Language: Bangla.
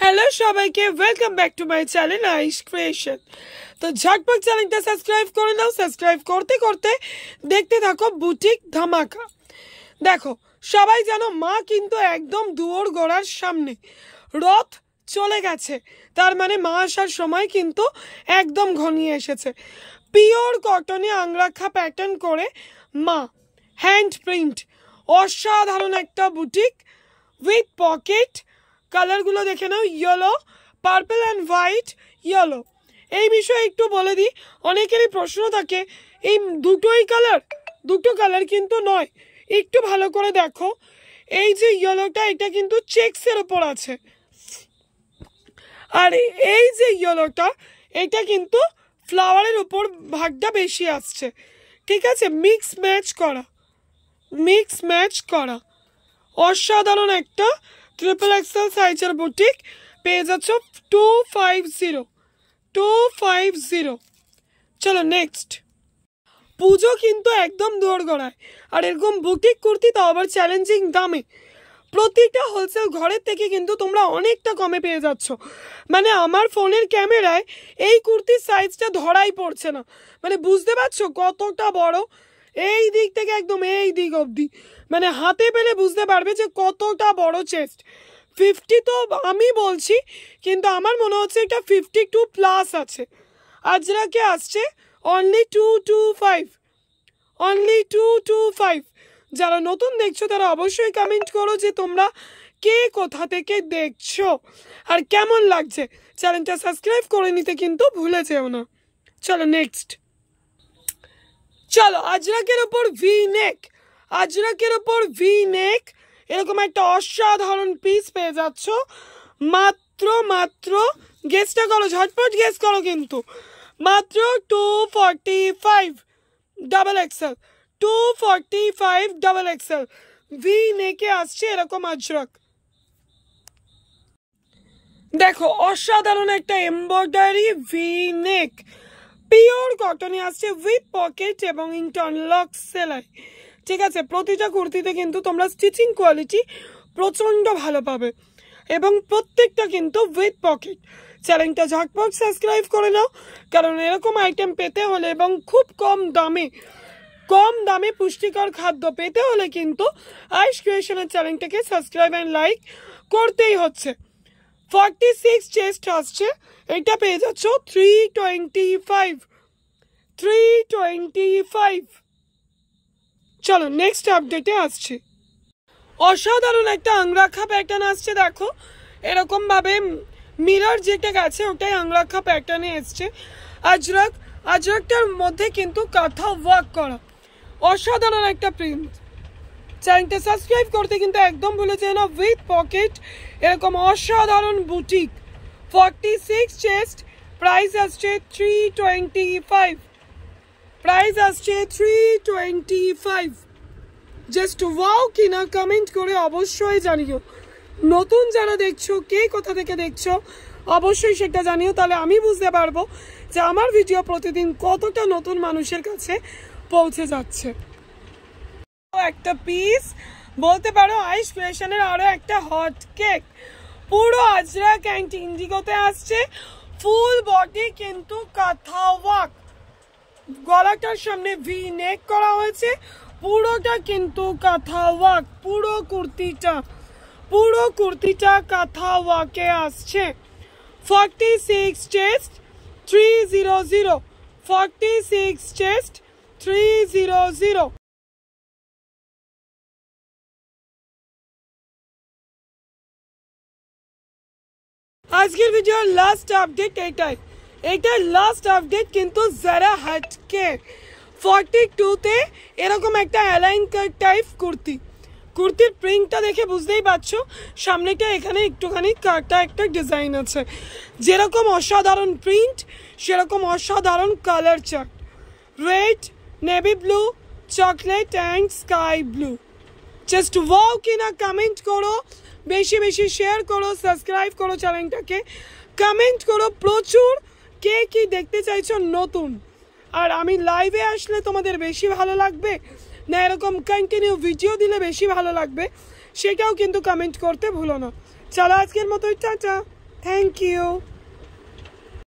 হ্যালো সবাইকে, welcome back to my channel Aish creation. তো ঝটপট চ্যানেলটা সাবস্ক্রাইব করে নাও। সাবস্ক্রাইব করতে করতে দেখতে থাকো বুটিক ধামাকা। দেখো, সবাই জানো মা কিন্তু একদম দুয়ার গোড়ার সামনে, রথ চলে গেছে, তার মানে মা আসার সময় কিন্তু একদম ঘনিয়ে এসেছে। পিওর কটনে আংরাখা প্যাটার্ন করে মা, হ্যান্ড প্রিন্ট, অসাধারণ একটা বুটিক উইথ পকেট। কালারগুলো দেখে নাও, yellow, purple and white, yellow. এই বিষয়ে একটু বলে দিই, অনেকেরই প্রশ্ন থাকে এই দুটোই কালার, দুটো কালার কিন্তু নয়। একটু ভালো করে দেখো, এই যে ইয়েলোটা এটা কিন্তু চেক্সের ওপর আছে, আর এই যে ইয়েলোটা এটা কিন্তু ফ্লাওয়ারের উপর ভাগটা বেশি আসছে। ঠিক আছে, মিক্স ম্যাচ করা অসাধারণ একটা ট্রিপল এক্সেল সাইজের বুটিক পেয়ে যাচ্ছ 250। চলো নেক্সট। পুজো কিন্তু একদম দোরগোড়ায়, আর এরকম বুটিক কুর্তি তাও আবার চ্যালেঞ্জিং দামে। প্রতিটা হোলসেল ঘরের থেকে কিন্তু তোমরা অনেকটা কমে পেয়ে যাচ্ছ। মানে আমার ফোনের ক্যামেরায় এই কুর্তির সাইজটা ধরাই পড়ছে না, মানে বুঝতে পারছো কতটা বড়। এই দিক থেকে একদম এই দিক অবধি, মানে হাতে পেলে বুঝতে পারবে যে কতটা বড় চেস্ট। 50 তো আমি বলছি, কিন্তু আমার মনে হচ্ছে এটা 52+ আছে। আজরাকে আসছে অনলি 225। যারা নতুন দেখছো তারা অবশ্যই কমেন্ট করো যে তোমরা কে কোথা থেকে দেখছো আর কেমন লাগছে। চ্যানেলটা সাবস্ক্রাইব করে নিতে কিন্তু ভুলে যেও না। চলো নেক্সট। চলো আজরাকের ওপর ভি নেক, এরকম একটা অসাধারণ পিস পেয়ে যাচ্ছ মাত্র গেসটা করো, ঝটপট গেস করো, কিন্তু মাত্র 245 double XL. 245 double XL V নেকে আসছে এরকম আজরাক। দেখো, অসাধারণ একটা এমব্রয়ডারি ভি নেক, পিওর কটনে আসছে উইথ পকেট এবং ইন্টারলক সেলাই। ঠিক আছে, প্রতিটা কুর্তিতে কিন্তু তোমরা স্টিচিং কোয়ালিটি প্রচণ্ড ভালো পাবে, এবং প্রত্যেকটা কিন্তু উইথ পকেট। চ্যানেলটা ঝটপট সাবস্ক্রাইব করে নাও, কারণ এরকম আইটেম পেতে হলে এবং খুব কম দামে পুষ্টিকর খাদ্য পেতে হলে কিন্তু আইশ ক্রিয়েশনের চ্যানেলটাকে সাবস্ক্রাইব অ্যান্ড লাইক করতেই হচ্ছে। 46 চেস্ট আসছে, এটা পেয়ে যাচ্ছ 325। চলো নেক্সট আপডেটে আসছি। অসাধারণ একটা আংরাখা প্যাটার্ন আসছে। দেখো, এরকম ভাবে মিরর যেটা গেছে ওটাই আংরাখা প্যাটার্নে এসছে। আজরাকটার মধ্যে কিন্তু কাঁথা ওয়ার্ক করা, অসাধারণ একটা প্রিন্ট। চ্যানেলটা সাবস্ক্রাইব করতে কিন্তু একদম ভুলে যেও না। উইথ পকেট, এরকম অসাধারণ বুটিক। 46 চেস্ট, প্রাইস আসছে 325। জাস্ট ওয়াও কিনা কমেন্ট করে অবশ্যই জানিও। নতুন যারা দেখছো, কে কোথা থেকে দেখছো অবশ্যই সেটা জানিও, তাহলে আমি বুঝতে পারবো যে আমার ভিডিও প্রতিদিন কতটা নতুন মানুষের কাছে পৌঁছে যাচ্ছে। একটা পিস বলতে পারো আইশ ক্রিয়েশনের আরো একটা হট কেক, পুরো আজরাক অ্যান্ড ইন্ডিগোতে আসছে। ফুল বডি কিন্তু কাঁথা ওয়ার্ক, গলাটার সামনে ভি নেক করা হয়েছে, পুরোটা কিন্তু কাঁথা ওয়ার্ক। পুরো কুর্তিটা কাঁথা ওয়ার্কে আসছে। 46 চেস্ট 300। 46 চেস্ট 300। আজকের ভিডিওর লাস্ট আপডেট এটাই লাস্ট আপডেট, কিন্তু যারা হাটকে 42তে এরকম একটা অ্যালাইন কাট টাইপ কুর্তির প্রিন্টটা দেখে বুঝতেই পারছো, সামনেটা এখানে একটুখানি কাটা একটা ডিজাইন আছে। যেরকম অসাধারণ প্রিন্ট, সেরকম অসাধারণ colour chart. Red, navy blue, chocolate and sky blue. Just wow কিনা কমেন্ট করো, বেশি শেয়ার করো, সাবস্ক্রাইব করো চ্যানেলটাকে, কমেন্ট করো প্রচুর কে কি দেখতে চাইছো নতুন। আর আমি লাইভে আসলে তোমাদের বেশি ভালো লাগবে না এরকম কন্টিনিউ ভিডিও দিলে বেশি ভালো লাগবে, সেটাও কিন্তু কমেন্ট করতে ভুলো না। চলো আজকের মতোই টাটা। Thank you.